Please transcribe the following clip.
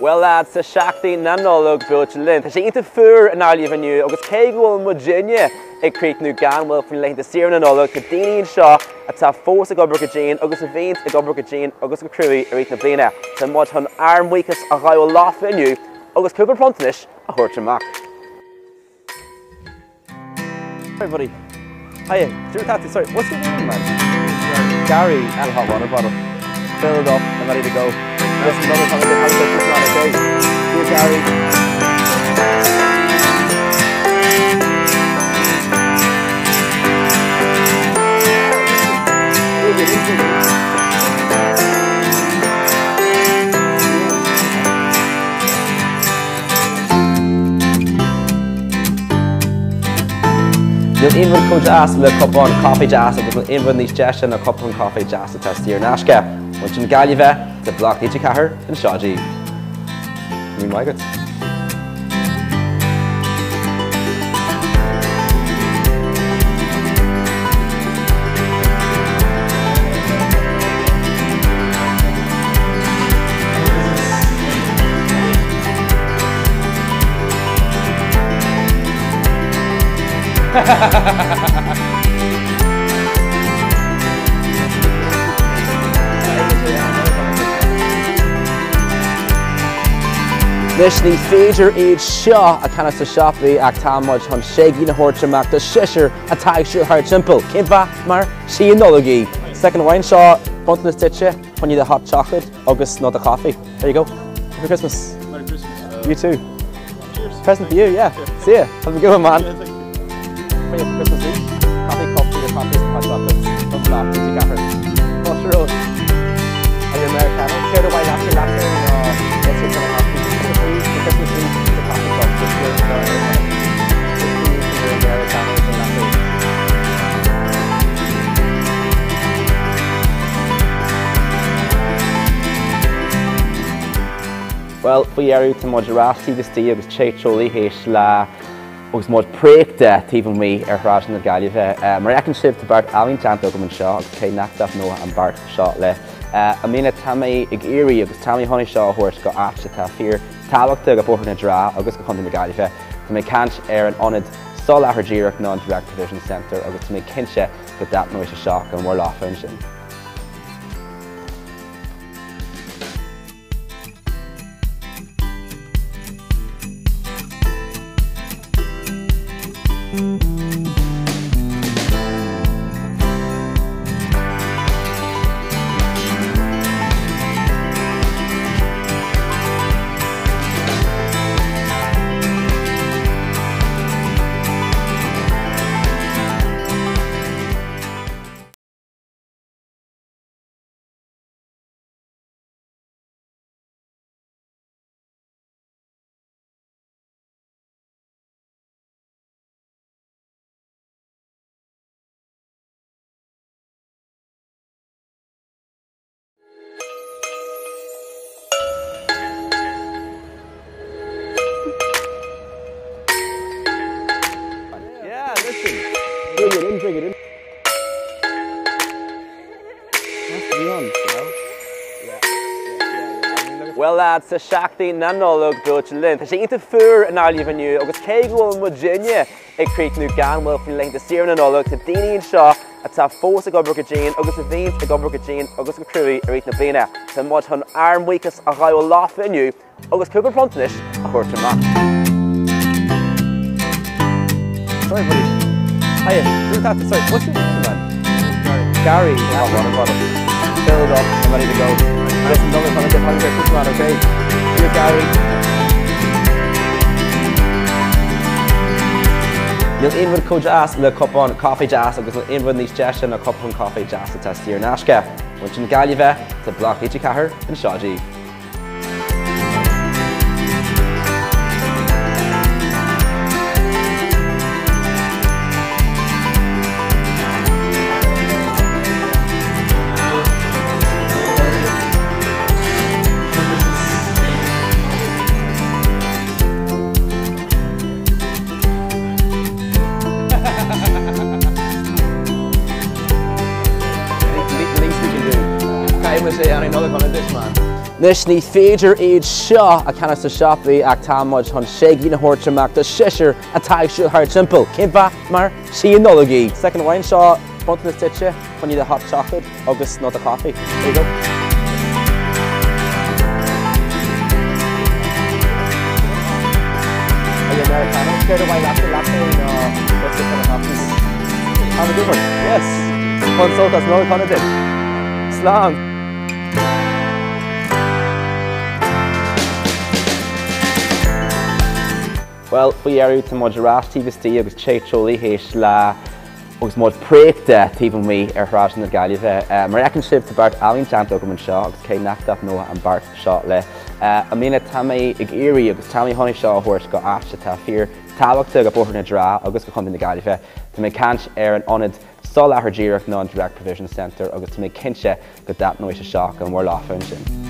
Well lads, sa seachtaí na Nollaig built linn. Tá sé ionta fuair in Ireland veniu agus cé bhfuil Virginia ag críochnú Gníomh fin leithin sir na Nollaig go daoine seo atá fós ag obair go Jane agus a bhínt ag obair go Jane agus go cruí a rith na bliana. Tá muid chun armhuichas a ghaibh lá veniu agus cúpla prontanis a thuirt amach. Hey buddy. Hiya. Sorry, what's your name, man? Gary. And a hot water bottle. Filled up and ready to go. Listen, another time I get okay? Here, Gary. You'll even coach ask the cup on coffee jazz or the even these gestion a cup on coffee jazz to test your nashka. Once in Gaillimhe, the Bloc teacht and Shaji. You like it? Leis ní féidir iad seo a cheannas sa seapaí ach tá muid chun séigí na hórte amach do siseir a teacht siú thar timpeall. Cimpa mar sí an Nollaig. Second wine seo bunta na stitche, chun you the hot chocolate agus nó the coffee. There you go. Happy Christmas. Merry Christmas. You too. Cheers. Present for you, yeah. See ya. Have a good one, man. Yeah, thank you. For you for Christmas Eve. Coffee cup for your coffees and hot chocolates. From Bloc, easy gaffer. What's your road? Are you Americano? Care to wine after latte? Let's get some coffee. Christmas Eve, the coffee cup. Just here for Americanos and latte. Well, for you to moderati the stay agus chéitróí héis le agus mod préicte tíomh mí rás na Gaillimhe. Mar ecinn sibh tá bart alíonn teanta go an seo agus cé neachtaach nua an bart seo le. A mína tamí ag éirí agus tamí tháinig seo thuirt go áte tá fíor tábhachtaí go bórtha na drá agus go chunta na Gaillimhe. Tá mé cant ar an onad sol ahar díreach ná an Direct Provision Centre agus tá mé cinse go dat nó is a seo an bhór láfainn sin. Bring it in. Has to be on, you know? Yeah. Well lads, sa seachtaí na Nollaig built linn. Tá sé ionta fuair in Ireland veniu agus cé bhfuil Virginia ag críochnú Gníomh fin leithin sir na Nollaig go daoine seo atá fós ag obair go Jane agus a bhínt ag obair go Jane agus go cruí a rith na bliana. Tá muid chun armhuichas a ghaibh lá veniu agus cúpla prontanis a thuirt amach. Sorry buddy. Hiya. Sorry, what's your name, man? Gary. Hot water bottle. Filled up and ready to go. Listen, another time I get hungry, Christmas man, okay? Here, Gary. You'll even coach ask the cup on coffee jazz or you'll even these gestion a cup on coffee jazz to test your nashka. Once in Gaillimhe, the Bloc teacht and Shaji. Least we can do. Cai mas é another one of this man. Nis ní féidir iad seo a cheannas sa siopaí ach tá muid chun séigí na hórteach do siir a teacht thar timpeall. Cimpa mar sí an Nollaig. Second wine seo bunta na stitche chun iad a hot chocolate agus nó a coffee. There you go. Are you Americano? Straight away latte no, what's the kind of options? Have a good one. Yes. Fun so that's no kind of it. Slán. Well, faoi éireadh tá muid rástíbhachtaí agus teacht héis le agus muid préachta timpeall mí rás na Gaillimhe. Mar ecinn sibh tá bart ailíonn teacht go anseo agus cé neachtacht nua an bart seo le. A mína tamé ag éirí agus tamí tháinig seo thuairt go aiste tá fíor tábhachta go bóthar na drá agus go chun na Gaillimhe. Tá mé cant ar an ionad sol lethar díreach ná an Direct Provision Centre agus tá mé cinse go dap nuaise seo go mór láfainn sin.